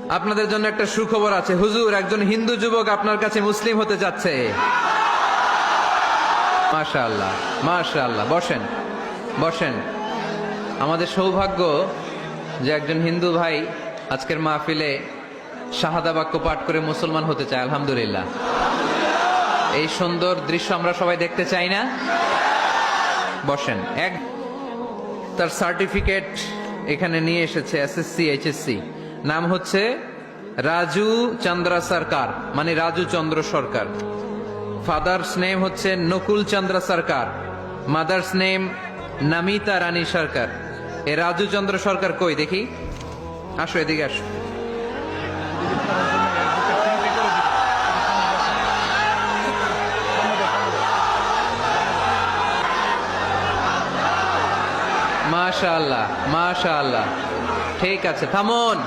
আপনাদের জন্য একটা সুখবর আছে, হুজুর একজন হিন্দু যুবক আপনার কাছে মুসলিম হতে যাচ্ছে। মাশাআল্লাহ, মাশাআল্লাহ। বসেন, বসেন। আমাদের সৌভাগ্য যে একজন হিন্দু ভাই আজকের মাহফিলে শাহাদা বাক্য পাঠ করে মুসলমান হতে চায়। আলহামদুলিল্লাহ। এই সুন্দর দৃশ্য আমরা সবাই দেখতে চাই না? বসেন। তার সার্টিফিকেট এখানে নিয়ে এসেছে, এসএসসি এইচএসসি। নাম হচ্ছে রাজু চন্দ্র সরকার, মানে রাজু চন্দ্র সরকার। ফাদার্স নেম হচ্ছে নকুল চন্দ্র সরকার, মাদার্স নেম নমিতা রানী সরকার। এ রাজু চন্দ্র সরকার কই দেখি? আসো, এদিকে আসো। মাশাআল্লাহ, মাশাআল্লাহ। ঠিক আছে, থামুন।